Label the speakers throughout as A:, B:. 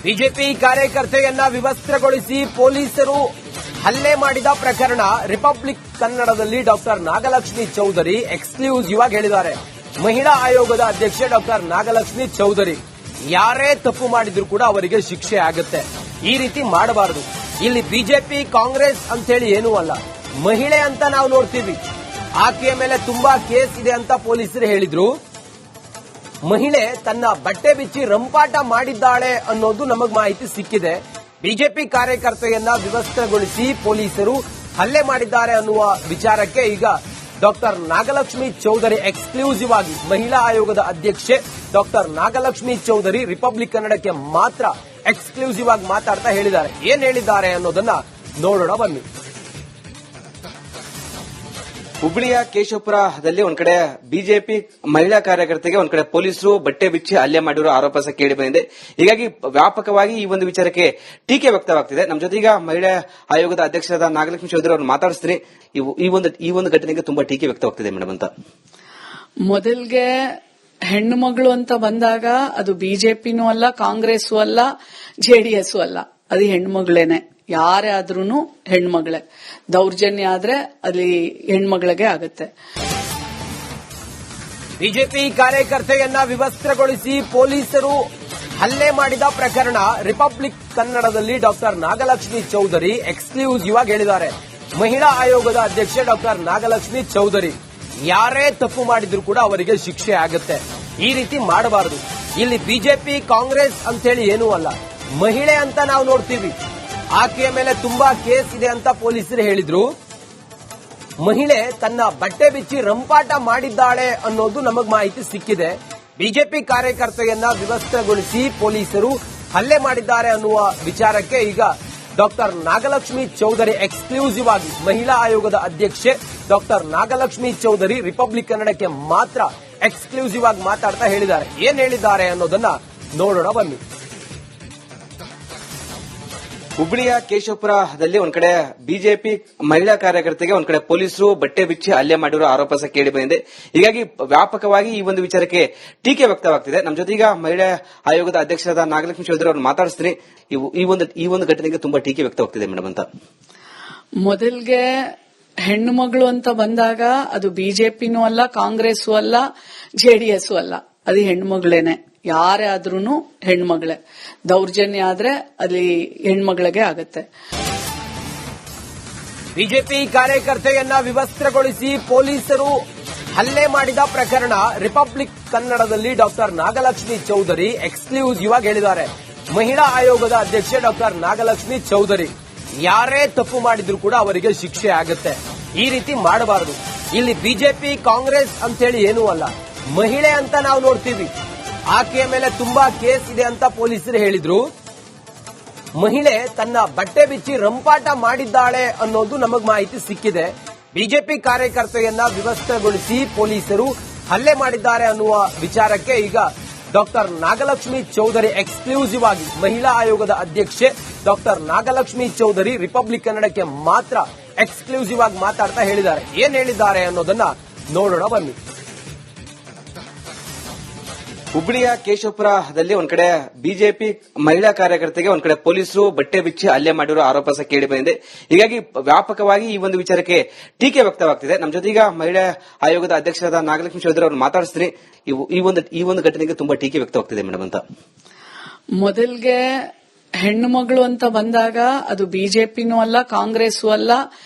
A: BJP ಕಾರ್ಯಕರ್ತೆಯನ್ನ ವಿವಸ್ತ್ರಗೊಳಿಸಿ ಪೊಲೀಸರು ಹಲ್ಲೆ ಮಾಡಿದ ಪ್ರಕರಣ ರಿಪಬ್ಲಿಕ್ ಕನ್ನಡದಲ್ಲಿ ಡಾಕ್ಟರ್ ನಾಗಲಕ್ಷ್ಮಿ ಚೌಧರಿ ಎಕ್ಸ್ಕ್ಲೂಸಿವ್ ಆಗಿ ಹೇಳಿದ್ದಾರೆ. ಮಹಿಳಾ ಆಯೋಗದ ಅಧ್ಯಕ್ಷೆ ಡಾಕ್ಟರ್ ನಾಗಲಕ್ಷ್ಮಿ ಚೌಧರಿ ಯಾರೇ ತಪ್ಪು ಮಾಡಿದ್ರು ಕೂಡ ಅವರಿಗೆ ಶಿಕ್ಷೆ ಆಗುತ್ತೆ. ಈ ರೀತಿ ಮಾಡಬಾರದು. ಇಲ್ಲಿ ಬಿಜೆಪಿ ಕಾಂಗ್ರೆಸ್ ಅಂತ ಹೇಳಿ ಏನೂ ಅಲ್ಲ, ಮಹಿಳೆ ಅಂತ ನಾವು ನೋಡ್ತೀವಿ. ಆಕೆಯ ಮೇಲೆ ತುಂಬಾ ಕೇಸ್ ಇದೆ ಅಂತ ಪೊಲೀಸರು ಹೇಳಿದ್ರು. ಮಹಿಳೆ ತನ್ನ ಬಟ್ಟೆ ಬಿಚ್ಚಿ ರಂಪಾಟ ಮಾಡಿದ್ದಾಳೆ ಅನ್ನೋದು ನಮಗೆ ಮಾಹಿತಿ ಸಿಕ್ಕಿದೆ. ಬಿಜೆಪಿ ಕಾರ್ಯಕರ್ತೆಯನ್ನ ವಿವಸ್ತ್ರಗೊಳಿಸಿ ಪೊಲೀಸರು ಹಲ್ಲೆ ಮಾಡಿದ್ದಾರೆ ಅನ್ನುವ ವಿಚಾರಕ್ಕೆ ಈಗ ಡಾಕ್ಟರ್ ನಾಗಲಕ್ಷ್ಮಿ ಚೌಧರಿ ಎಕ್ಸ್ಕ್ಲೂಸಿವ್ ಆಗಿ ಮಹಿಳಾ ಆಯೋಗದ ಅಧ್ಯಕ್ಷೆ ಡಾಕ್ಟರ್ ನಾಗಲಕ್ಷ್ಮಿ ಚೌಧರಿ ರಿಪಬ್ಲಿಕ್ ಕನ್ನಡಕ್ಕೆ ಮಾತ್ರ ಎಕ್ಸ್ಕ್ಲೂಸಿವ್ ಆಗಿ ಮಾತಾಡ್ತಾ ಹೇಳಿದ್ದಾರೆ. ಏನ್ ಹೇಳಿದ್ದಾರೆ ಅನ್ನೋದನ್ನ ನೋಡೋಣ ಬನ್ನಿ.
B: ಹುಬ್ಬಳ್ಳಿಯ ಕೇಶವಪುರದಲ್ಲಿ ಒಂದ್ ಕಡೆ ಬಿಜೆಪಿ ಮಹಿಳಾ ಕಾರ್ಯಕರ್ತೆಗೆ ಒಂದ್ ಕಡೆ ಪೊಲೀಸರು ಬಟ್ಟೆ ಬಿಚ್ಚಿ ಹಲ್ಲೆ ಮಾಡಿರೋ ಆರೋಪ ಸಹ ಕೇಳಿ ಬಂದಿದೆ. ಹೀಗಾಗಿ ವ್ಯಾಪಕವಾಗಿ ಈ ಒಂದು ವಿಚಾರಕ್ಕೆ ಟೀಕೆ ವ್ಯಕ್ತವಾಗ್ತಿದೆ. ನಮ್ಮ ಜೊತೆಗ ಮಹಿಳಾ ಆಯೋಗದ ಅಧ್ಯಕ್ಷರಾದ ನಾಗಲಕ್ಷ್ಮಿ ಚೌಧರಿ ಅವ್ರನ್ನ ಮಾತಾಡಿಸ್ತೀನಿ. ಈ ಒಂದು ಘಟನೆಗೆ ತುಂಬಾ ಟೀಕೆ ವ್ಯಕ್ತವಾಗ್ತಿದೆ ಮೇಡಮ್ ಅಂತ.
C: ಮೊದಲ್ಗೆ ಹೆಣ್ಣು ಮಗಳು ಅಂತ ಬಂದಾಗ ಅದು ಬಿಜೆಪಿನೂ ಅಲ್ಲ, ಕಾಂಗ್ರೆಸ್ ಅಲ್ಲ, ಜೆಡಿಎಸ್ ಅಲ್ಲ, ಅದು ಹೆಣ್ಮಗಳೇನೆ. ಯಾರೇ ಆದ್ರೂ ಹೆಣ್ಮಗಳೇ. ದೌರ್ಜನ್ಯ ಆದ್ರೆ ಅಲ್ಲಿ ಹೆಣ್ಮಗಳಿಗೆ ಆಗುತ್ತೆ.
A: ಬಿಜೆಪಿ ಕಾರ್ಯಕರ್ತೆಯನ್ನ ವಿವಸ್ತ್ರಗೊಳಿಸಿ ಪೊಲೀಸರು ಹಲ್ಲೆ ಮಾಡಿದ ಪ್ರಕರಣ ರಿಪಬ್ಲಿಕ್ ಕನ್ನಡದಲ್ಲಿ ಡಾಕ್ಟರ್ ನಾಗಲಕ್ಷ್ಮಿ ಚೌಧರಿ ಎಕ್ಸ್ಕ್ಲೂಸಿವ್ ಆಗಿ ಹೇಳಿದ್ದಾರೆ. ಮಹಿಳಾ ಆಯೋಗದ ಅಧ್ಯಕ್ಷೆ ಡಾಕ್ಟರ್ ನಾಗಲಕ್ಷ್ಮಿ ಚೌಧರಿ ಯಾರೇ ತಪ್ಪು ಮಾಡಿದ್ರು ಕೂಡ ಅವರಿಗೆ ಶಿಕ್ಷೆ ಆಗುತ್ತೆ. ಈ ರೀತಿ ಮಾಡಬಾರದು. ಇಲ್ಲಿ ಬಿಜೆಪಿ ಕಾಂಗ್ರೆಸ್ ಅಂತ ಹೇಳಿ ಏನೂ ಅಲ್ಲ, ಮಹಿಳೆ ಅಂತ ನಾವು ನೋಡ್ತೀವಿ. ಆಕೆಯ ಮೇಲೆ ತುಂಬಾ ಕೇಸ್ ಇದೆ ಅಂತ ಪೊಲೀಸರು ಹೇಳಿದ್ರು. ಮಹಿಳೆ ತನ್ನ ಬಟ್ಟೆ ಬಿಚ್ಚಿ ರಂಪಾಟ ಮಾಡಿದ್ದಾಳೆ ಅನ್ನೋದು ನಮಗೆ ಮಾಹಿತಿ ಸಿಕ್ಕಿದೆ. ಬಿಜೆಪಿ ಕಾರ್ಯಕರ್ತೆಯನ್ನ ವಿವಸ್ತ್ರಗೊಳಿಸಿ ಪೊಲೀಸರು ಹಲ್ಲೆ ಮಾಡಿದ್ದಾರೆ ಅನ್ನುವ ವಿಚಾರಕ್ಕೆ ಈಗ ಡಾಕ್ಟರ್ ನಾಗಲಕ್ಷ್ಮಿ ಚೌಧರಿ ಎಕ್ಸ್ಕ್ಲೂಸಿವ್ ಆಗಿ ಮಹಿಳಾ ಆಯೋಗದ ಅಧ್ಯಕ್ಷೆ ಡಾಕ್ಟರ್ ನಾಗಲಕ್ಷ್ಮಿ ಚೌಧರಿ ರಿಪಬ್ಲಿಕ್ ಕನ್ನಡಕ್ಕೆ ಮಾತ್ರ ಎಕ್ಸ್ಕ್ಲೂಸಿವ್ ಆಗಿ ಮಾತಾಡ್ತಾ ಹೇಳಿದ್ದಾರೆ. ಏನ್ ಹೇಳಿದ್ದಾರೆ ಅನ್ನೋದನ್ನ ನೋಡೋಣ ಬನ್ನಿ.
B: ಹುಬ್ಬಳ್ಳಿಯ ಕೇಶವಪುರದಲ್ಲಿ ಒಂದ್ ಕಡೆ ಬಿಜೆಪಿ ಮಹಿಳಾ ಕಾರ್ಯಕರ್ತೆಗೆ ಒಂದ್ ಕಡೆ ಪೊಲೀಸರು ಬಟ್ಟೆ ಬಿಚ್ಚಿ ಹಲ್ಲೆ ಮಾಡಿರೋ ಆರೋಪ ಸಹ ಕೇಳಿ ಬಂದಿದೆ. ಹೀಗಾಗಿ ವ್ಯಾಪಕವಾಗಿ ಈ ಒಂದು ವಿಚಾರಕ್ಕೆ ಟೀಕೆ ವ್ಯಕ್ತವಾಗ್ತಿದೆ. ನಮ್ಮ ಜೊತೆಗ ಮಹಿಳಾ ಆಯೋಗದ ಅಧ್ಯಕ್ಷರಾದ ನಾಗಲಕ್ಷ್ಮಿ ಚೌಧರಿ ಅವ್ರನ್ನ ಮಾತಾಡಿಸ್ತೀನಿ. ಈ ಒಂದು ಘಟನೆಗೆ ತುಂಬಾ ಟೀಕೆ ವ್ಯಕ್ತವಾಗ್ತಿದೆ ಮೇಡಮ್ ಅಂತ.
C: ಮೊದಲ್ಗೆ ಹೆಣ್ಣು ಮಗಳು ಅಂತ ಬಂದಾಗ ಅದು ಬಿಜೆಪಿನೂ ಅಲ್ಲ, ಕಾಂಗ್ರೆಸ್ ಅಲ್ಲ, ಜೆಡಿಎಸ್ ಅಲ್ಲ, ಅದು ಹೆಣ್ಮಗಳೇನೆ. ಯಾರೇ ಆದ್ರೂ ಹೆಣ್ಮಗಳೇ. ದೌರ್ಜನ್ಯ ಆದ್ರೆ ಅಲ್ಲಿ ಹೆಣ್ಮಗಳಿಗೆ ಆಗುತ್ತೆ.
A: ಬಿಜೆಪಿ ಕಾರ್ಯಕರ್ತೆಯನ್ನ ವಿವಸ್ತ್ರಗೊಳಿಸಿ ಪೊಲೀಸರು ಹಲ್ಲೆ ಮಾಡಿದ ಪ್ರಕರಣ ರಿಪಬ್ಲಿಕ್ ಕನ್ನಡದಲ್ಲಿ ಡಾಕ್ಟರ್ ನಾಗಲಕ್ಷ್ಮಿ ಚೌಧರಿ ಎಕ್ಸ್ಕ್ಲೂಸಿವ್ ಆಗಿ ಹೇಳಿದ್ದಾರೆ. ಮಹಿಳಾ ಆಯೋಗದ ಅಧ್ಯಕ್ಷೆ ಡಾಕ್ಟರ್ ನಾಗಲಕ್ಷ್ಮಿ ಚೌಧರಿ ಯಾರೇ ತಪ್ಪು ಮಾಡಿದ್ರು ಕೂಡ ಅವರಿಗೆ ಶಿಕ್ಷೆ ಆಗುತ್ತೆ. ಈ ರೀತಿ ಮಾಡಬಾರದು. ಇಲ್ಲಿ ಬಿಜೆಪಿ ಕಾಂಗ್ರೆಸ್ ಅಂತ ಹೇಳಿ ಏನೂ ಅಲ್ಲ, ಮಹಿಳೆ ಅಂತ ನಾವು ನೋಡ್ತೀವಿ. ಆಕೆಯ ಮೇಲೆ ತುಂಬಾ ಕೇಸ್ ಇದೆ ಅಂತ ಪೊಲೀಸರು ಹೇಳಿದ್ರು. ಮಹಿಳೆ ತನ್ನ ಬಟ್ಟೆ ಬಿಚ್ಚಿ ರಂಪಾಟ ಮಾಡಿದ್ದಾಳೆ ಅನ್ನೋದು ನಮಗೆ ಮಾಹಿತಿ ಸಿಕ್ಕಿದೆ. ಬಿಜೆಪಿ ಕಾರ್ಯಕರ್ತೆಯನ್ನ ವಿವಸ್ತ್ರಗೊಳಿಸಿ ಪೊಲೀಸರು ಹಲ್ಲೆ ಮಾಡಿದ್ದಾರೆ ಅನ್ನುವ ವಿಚಾರಕ್ಕೆ ಈಗ ಡಾಕ್ಟರ್ ನಾಗಲಕ್ಷ್ಮಿ ಚೌಧರಿ ಎಕ್ಸ್ಕ್ಲೂಸಿವ್ ಆಗಿ ಮಹಿಳಾ ಆಯೋಗದ ಅಧ್ಯಕ್ಷೆ ಡಾಕ್ಟರ್ ನಾಗಲಕ್ಷ್ಮಿ ಚೌಧರಿ ರಿಪಬ್ಲಿಕ್ ಕನ್ನಡಕ್ಕೆ ಮಾತ್ರ ಎಕ್ಸ್ಕ್ಲೂಸಿವ್ ಆಗಿ ಮಾತಾಡ್ತಾ ಹೇಳಿದ್ದಾರೆ. ಏನ್ ಹೇಳಿದ್ದಾರೆ ಅನ್ನೋದನ್ನ ನೋಡೋಣ ಬನ್ನಿ.
B: ಹುಬ್ಬಳ್ಳಿಯ ಕೇಶವಪುರದಲ್ಲಿ ಒಂದ್ ಕಡೆ ಬಿಜೆಪಿ ಮಹಿಳಾ ಕಾರ್ಯಕರ್ತೆಗೆ ಒಂದ್ ಕಡೆ ಪೊಲೀಸರು ಬಟ್ಟೆ ಬಿಚ್ಚಿ ಹಲ್ಲೆ ಮಾಡಿರೋ ಆರೋಪ ಸಹ ಕೇಳಿ ಬಂದಿದೆ. ಹೀಗಾಗಿ ವ್ಯಾಪಕವಾಗಿ ಈ ಒಂದು ವಿಚಾರಕ್ಕೆ ಟೀಕೆ ವ್ಯಕ್ತವಾಗ್ತಿದೆ. ನಮ್ಮ ಜೊತೆಗ ಮಹಿಳಾ ಆಯೋಗದ ಅಧ್ಯಕ್ಷರಾದ ನಾಗಲಕ್ಷ್ಮಿ ಚೌಧರಿ ಅವ್ರನ್ನ ಮಾತಾಡಿಸ್ತೀನಿ. ಈ ಒಂದು ಘಟನೆಗೆ ತುಂಬಾ ಟೀಕೆ ವ್ಯಕ್ತವಾಗ್ತಿದೆ ಮೇಡಮ್ ಅಂತ.
C: ಮೊದಲ್ಗೆ ಹೆಣ್ಣು ಮಗಳು ಅಂತ ಬಂದಾಗ ಅದು ಬಿಜೆಪಿನೂ ಅಲ್ಲ, ಕಾಂಗ್ರೆಸ್ ಅಲ್ಲ,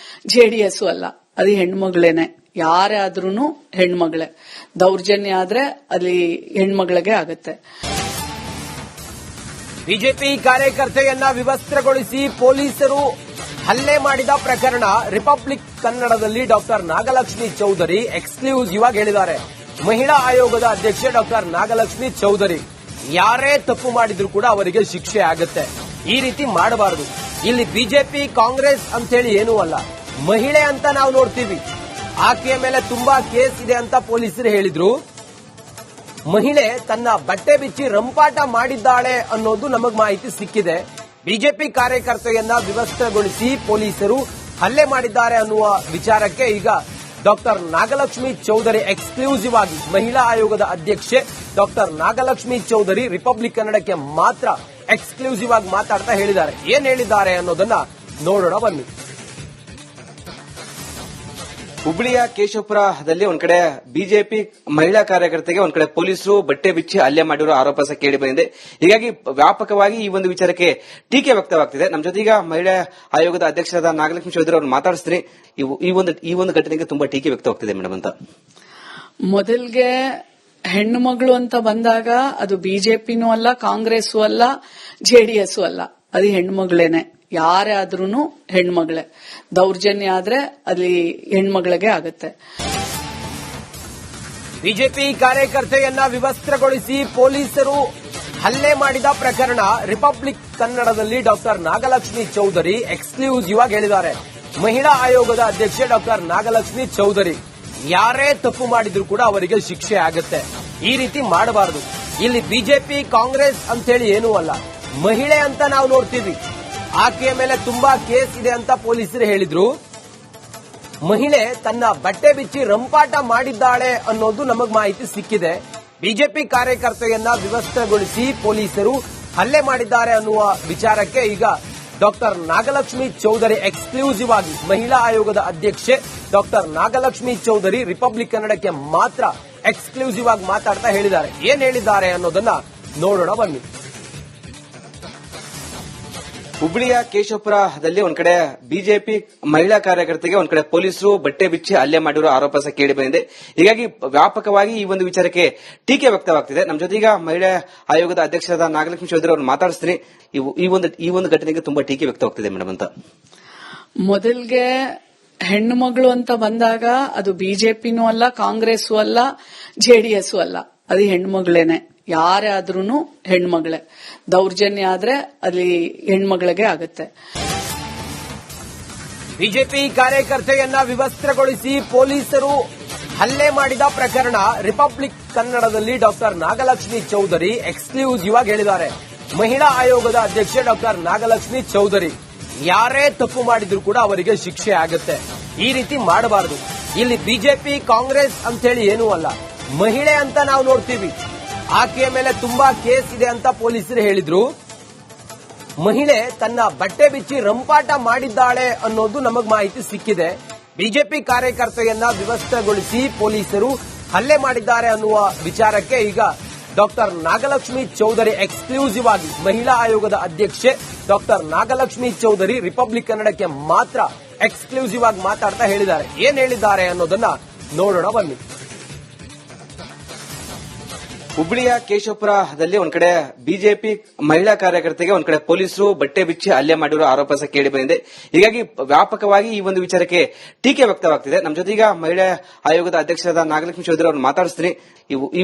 C: ಜೆಡಿಎಸ್ ಅಲ್ಲ, ಅದು ಹೆಣ್ಮಗಳೇನೆ. ಯಾರೇ ಆದ್ರೂ ಹೆಣ್ಮಗಳೇ. ದೌರ್ಜನ್ಯ ಆದ್ರೆ ಅಲ್ಲಿ ಹೆಣ್ಮಗಳಿಗೆ ಆಗುತ್ತೆ.
A: ಬಿಜೆಪಿ ಕಾರ್ಯಕರ್ತೆಯನ್ನ ವಿವಸ್ತ್ರಗೊಳಿಸಿ ಪೊಲೀಸರು ಹಲ್ಲೆ ಮಾಡಿದ ಪ್ರಕರಣ ರಿಪಬ್ಲಿಕ್ ಕನ್ನಡದಲ್ಲಿ ಡಾಕ್ಟರ್ ನಾಗಲಕ್ಷ್ಮಿ ಚೌಧರಿ ಎಕ್ಸ್ಕ್ಲೂಸಿವ್ ಆಗಿ ಹೇಳಿದ್ದಾರೆ. ಮಹಿಳಾ ಆಯೋಗದ ಅಧ್ಯಕ್ಷೆ ಡಾಕ್ಟರ್ ನಾಗಲಕ್ಷ್ಮಿ ಚೌಧರಿ ಯಾರೇ ತಪ್ಪು ಮಾಡಿದ್ರು ಕೂಡ ಅವರಿಗೆ ಶಿಕ್ಷೆ ಆಗುತ್ತೆ. ಈ ರೀತಿ ಮಾಡಬಾರದು. ಇಲ್ಲಿ ಬಿಜೆಪಿ ಕಾಂಗ್ರೆಸ್ ಅಂತ ಹೇಳಿ ಏನೂ ಅಲ್ಲ, ಮಹಿಳೆ ಅಂತ ನಾವು ನೋಡ್ತೀವಿ. ಆಕೆಯ ಮೇಲೆ ತುಂಬಾ ಕೇಸ್ ಇದೆ ಅಂತ ಪೊಲೀಸರು ಹೇಳಿದ್ರು. ಮಹಿಳೆ ತನ್ನ ಬಟ್ಟೆ ಬಿಚ್ಚಿ ರಂಪಾಟ ಮಾಡಿದ್ದಾಳೆ ಅನ್ನೋದು ನಮಗೆ ಮಾಹಿತಿ ಸಿಕ್ಕಿದೆ. ಬಿಜೆಪಿ ಕಾರ್ಯಕರ್ತೆಯನ್ನ ವಿವಸ್ತ್ರಗೊಳಿಸಿ ಪೊಲೀಸರು ಹಲ್ಲೆ ಮಾಡಿದ್ದಾರೆ ಅನ್ನುವ ವಿಚಾರಕ್ಕೆ ಈಗ ಡಾಕ್ಟರ್ ನಾಗಲಕ್ಷ್ಮಿ ಚೌಧರಿ ಎಕ್ಸ್ಕ್ಲೂಸಿವ್ ಆಗಿ ಮಹಿಳಾ ಆಯೋಗದ ಅಧ್ಯಕ್ಷೆ ಡಾಕ್ಟರ್ ನಾಗಲಕ್ಷ್ಮಿ ಚೌಧರಿ ರಿಪಬ್ಲಿಕ್ ಕನ್ನಡಕ್ಕೆ ಮಾತ್ರ ಎಕ್ಸ್ಕ್ಲೂಸಿವ್ ಆಗಿ ಮಾತಾಡ್ತಾ ಹೇಳಿದ್ದಾರೆ. ಏನ್ ಹೇಳಿದ್ದಾರೆ ಅನ್ನೋದನ್ನ ನೋಡೋಣ ಬನ್ನಿ.
B: ಹುಬ್ಬಳ್ಳಿಯ ಕೇಶವಪುರದಲ್ಲಿ ಒಂದ್ ಕಡೆ ಬಿಜೆಪಿ ಮಹಿಳಾ ಕಾರ್ಯಕರ್ತೆಗೆ ಒಂದ್ ಕಡೆ ಪೊಲೀಸರು ಬಟ್ಟೆ ಬಿಚ್ಚಿ ಹಲ್ಲೆ ಮಾಡಿರೋ ಆರೋಪ ಸಹ ಕೇಳಿ ಬಂದಿದೆ. ಹೀಗಾಗಿ ವ್ಯಾಪಕವಾಗಿ ಈ ಒಂದು ವಿಚಾರಕ್ಕೆ ಟೀಕೆ ವ್ಯಕ್ತವಾಗ್ತಿದೆ. ನಮ್ಮ ಜೊತೆ ಈಗ ಮಹಿಳಾ ಆಯೋಗದ ಅಧ್ಯಕ್ಷರಾದ ನಾಗಲಕ್ಷ್ಮಿ ಚೌಧರಿ ಅವ್ರನ್ನ ಮಾತಾಡಿಸ್ತೀನಿ. ಈ ಒಂದು ಘಟನೆಗೆ ತುಂಬಾ ಟೀಕೆ ವ್ಯಕ್ತವಾಗ್ತಿದೆ ಮೇಡಮ್ ಅಂತ.
C: ಮೊದಲ್ಗೆ ಹೆಣ್ಣು ಮಗಳು ಅಂತ ಬಂದಾಗ ಅದು ಬಿಜೆಪಿನೂ ಅಲ್ಲ, ಕಾಂಗ್ರೆಸ್ ಅಲ್ಲ, ಜೆಡಿಎಸ್ ಅಲ್ಲ, ಅದು ಹೆಣ್ಮಗಳೇನೆ. ಯಾರೇ ಆದ್ರೂ ಹೆಣ್ಮಗಳೇ. ದೌರ್ಜನ್ಯ ಆದ್ರೆ ಅಲ್ಲಿ ಹೆಣ್ಮಗಳಿಗೆ ಆಗುತ್ತೆ.
A: ಬಿಜೆಪಿ ಕಾರ್ಯಕರ್ತೆಯನ್ನ ವಿವಸ್ತ್ರಗೊಳಿಸಿ ಪೊಲೀಸರು ಹಲ್ಲೆ ಮಾಡಿದ ಪ್ರಕರಣ ರಿಪಬ್ಲಿಕ್ ಕನ್ನಡದಲ್ಲಿ ಡಾಕ್ಟರ್ ನಾಗಲಕ್ಷ್ಮಿ ಚೌಧರಿ ಎಕ್ಸ್ಕ್ಲೂಸಿವ್ ಆಗಿ ಹೇಳಿದ್ದಾರೆ. ಮಹಿಳಾ ಆಯೋಗದ ಅಧ್ಯಕ್ಷೆ ಡಾಕ್ಟರ್ ನಾಗಲಕ್ಷ್ಮಿ ಚೌಧರಿ ಯಾರೇ ತಪ್ಪು ಮಾಡಿದ್ರು ಕೂಡ ಅವರಿಗೆ ಶಿಕ್ಷೆ ಆಗುತ್ತೆ. ಈ ರೀತಿ ಮಾಡಬಾರದು. ಇಲ್ಲಿ ಬಿಜೆಪಿ ಕಾಂಗ್ರೆಸ್ ಅಂತೇಳಿ ಏನೂ ಅಲ್ಲ, ಮಹಿಳೆ ಅಂತ ನಾವು ನೋಡ್ತೀವಿ. ಆಕೆಯ ಮೇಲೆ ತುಂಬಾ ಕೇಸ್ ಇದೆ ಅಂತ ಪೊಲೀಸರು ಹೇಳಿದ್ರು. ಮಹಿಳೆ ತನ್ನ ಬಟ್ಟೆ ಬಿಚ್ಚಿ ರಂಪಾಟ ಮಾಡಿದ್ದಾಳೆ ಅನ್ನೋದು ನಮಗ್ ಮಾಹಿತಿ ಸಿಕ್ಕಿದೆ. ಬಿಜೆಪಿ ಕಾರ್ಯಕರ್ತೆಯನ್ನ ವಿವಸ್ತ್ರಗೊಳಿಸಿ ಪೊಲೀಸರು ಹಲ್ಲೆ ಮಾಡಿದ್ದಾರೆ ಅನ್ನುವ ವಿಚಾರಕ್ಕೆ ಈಗ ಡಾಕ್ಟರ್ ನಾಗಲಕ್ಷ್ಮಿ ಚೌಧರಿ ಎಕ್ಸ್ಕ್ಲೂಸಿವ್ ಆಗಿ ಮಹಿಳಾ ಆಯೋಗದ ಅಧ್ಯಕ್ಷೆ ಡಾಕ್ಟರ್ ನಾಗಲಕ್ಷ್ಮಿ ಚೌಧರಿ ರಿಪಬ್ಲಿಕ್ ಕನ್ನಡಕ್ಕೆ ಮಾತ್ರ ಎಕ್ಸ್ಕ್ಲೂಸಿವ್ ಆಗಿ ಮಾತಾಡ್ತಾ ಹೇಳಿದ್ದಾರೆ. ಏನ್ ಹೇಳಿದ್ದಾರೆ ಅನ್ನೋದನ್ನ ನೋಡೋಣ ಬನ್ನಿ.
B: ಹುಬ್ಬಳ್ಳಿಯ ಕೇಶವಪುರದಲ್ಲಿ ಒಂದ್ ಕಡೆ ಬಿಜೆಪಿ ಮಹಿಳಾ ಕಾರ್ಯಕರ್ತೆಗೆ ಒಂದ್ ಕಡೆ ಪೊಲೀಸರು ಬಟ್ಟೆ ಬಿಚ್ಚಿ ಹಲ್ಲೆ ಮಾಡಿರೋ ಆರೋಪ ಸಹ ಕೇಳಿ ಬಂದಿದೆ. ಹೀಗಾಗಿ ವ್ಯಾಪಕವಾಗಿ ಈ ಒಂದು ವಿಚಾರಕ್ಕೆ ಟೀಕೆ ವ್ಯಕ್ತವಾಗ್ತಿದೆ. ನಮ್ಮ ಜೊತೆ ಈಗ ಮಹಿಳಾ ಆಯೋಗದ ಅಧ್ಯಕ್ಷರಾದ ನಾಗಲಕ್ಷ್ಮಿ ಚೌಧರಿ ಅವ್ರನ್ನ ಮಾತಾಡಿಸ್ತೀನಿ. ಈ ಒಂದು ಘಟನೆಗೆ ತುಂಬಾ ಟೀಕೆ ವ್ಯಕ್ತವಾಗ್ತಿದೆ ಮೇಡಮ್ ಅಂತ.
C: ಮೊದಲ್ಗೆ ಹೆಣ್ಣು ಮಗಳು ಅಂತ ಬಂದಾಗ ಅದು ಬಿಜೆಪಿನೂ ಅಲ್ಲ, ಕಾಂಗ್ರೆಸ್ ಅಲ್ಲ, ಜೆಡಿಎಸ್ ಅಲ್ಲ, ಅದು ಹೆಣ್ಮಗಳೇನೆ. ಯಾರೇ ಆದ್ರೂ ಹೆಣ್ಮಗಳೇ. ದೌರ್ಜನ್ಯ ಆದ್ರೆ ಅಲ್ಲಿ ಹೆಣ್ಮಗಳಿಗೆ ಆಗುತ್ತೆ.
A: ಬಿಜೆಪಿ ಕಾರ್ಯಕರ್ತೆಯನ್ನ ವಿವಸ್ತ್ರಗೊಳಿಸಿ ಪೊಲೀಸರು ಹಲ್ಲೆ ಮಾಡಿದ ಪ್ರಕರಣ ರಿಪಬ್ಲಿಕ್ ಕನ್ನಡದಲ್ಲಿ ಡಾಕ್ಟರ್ ನಾಗಲಕ್ಷ್ಮಿ ಚೌಧರಿ ಎಕ್ಸ್ಕ್ಲೂಸಿವ್ ಆಗಿ ಹೇಳಿದ್ದಾರೆ. ಮಹಿಳಾ ಆಯೋಗದ ಅಧ್ಯಕ್ಷೆ ಡಾಕ್ಟರ್ ನಾಗಲಕ್ಷ್ಮಿ ಚೌಧರಿ ಯಾರೇ ತಪ್ಪು ಮಾಡಿದ್ರು ಕೂಡ ಅವರಿಗೆ ಶಿಕ್ಷೆ ಆಗುತ್ತೆ. ಈ ರೀತಿ ಮಾಡಬಾರದು. ಇಲ್ಲಿ ಬಿಜೆಪಿ ಕಾಂಗ್ರೆಸ್ ಅಂತೇಳಿ ಏನೂ ಅಲ್ಲ, ಮಹಿಳೆ ಅಂತ ನಾವು ನೋಡ್ತೀವಿ. ಆಕೆಯ ಮೇಲೆ ತುಂಬಾ ಕೇಸ್ ಇದೆ ಅಂತ ಪೊಲೀಸರು ಹೇಳಿದ್ರು. ಮಹಿಳೆ ತನ್ನ ಬಟ್ಟೆ ಬಿಚ್ಚಿ ರಂಪಾಟ ಮಾಡಿದ್ದಾಳೆ ಅನ್ನೋದು ನಮಗ್ ಮಾಹಿತಿ ಸಿಕ್ಕಿದೆ. ಬಿಜೆಪಿ ಕಾರ್ಯಕರ್ತೆಯನ್ನ ವಿವಸ್ತ್ರಗೊಳಿಸಿ ಪೊಲೀಸರು ಹಲ್ಲೆ ಮಾಡಿದ್ದಾರೆ ಅನ್ನುವ ವಿಚಾರಕ್ಕೆ ಈಗ ಡಾಕ್ಟರ್ ನಾಗಲಕ್ಷ್ಮಿ ಚೌಧರಿ ಎಕ್ಸ್ಕ್ಲೂಸಿವ್ ಆಗಿ ಮಹಿಳಾ ಆಯೋಗದ ಅಧ್ಯಕ್ಷೆ ಡಾಕ್ಟರ್ ನಾಗಲಕ್ಷ್ಮಿ ಚೌಧರಿ ರಿಪಬ್ಲಿಕ್ ಕನ್ನಡಕ್ಕೆ ಮಾತ್ರ ಎಕ್ಸ್ಕ್ಲೂಸಿವ್ ಆಗಿ ಮಾತಾಡ್ತಾ ಹೇಳಿದ್ದಾರೆ. ಏನ್ ಹೇಳಿದ್ದಾರೆ ಅನ್ನೋದನ್ನ ನೋಡೋಣ ಬನ್ನಿ.
B: ಹುಬ್ಬಳ್ಳಿಯ ಕೇಶವಪುರದಲ್ಲಿ ಒಂದ್ ಕಡೆ ಬಿಜೆಪಿ ಮಹಿಳಾ ಕಾರ್ಯಕರ್ತೆಗೆ ಒಂದ್ ಕಡೆ ಪೊಲೀಸರು ಬಟ್ಟೆ ಬಿಚ್ಚಿ ಹಲ್ಲೆ ಮಾಡಿರೋ ಆರೋಪ ಸಹ ಕೇಳಿ ಬಂದಿದೆ. ಹೀಗಾಗಿ ವ್ಯಾಪಕವಾಗಿ ಈ ಒಂದು ವಿಚಾರಕ್ಕೆ ಟೀಕೆ ವ್ಯಕ್ತವಾಗ್ತಿದೆ. ನಮ್ಮ ಜೊತೆ ಈಗ ಮಹಿಳಾ ಆಯೋಗದ ಅಧ್ಯಕ್ಷರಾದ ನಾಗಲಕ್ಷ್ಮಿ ಚೌಧರಿ ಅವ್ರನ್ನ ಮಾತಾಡಿಸ್ತೀನಿ.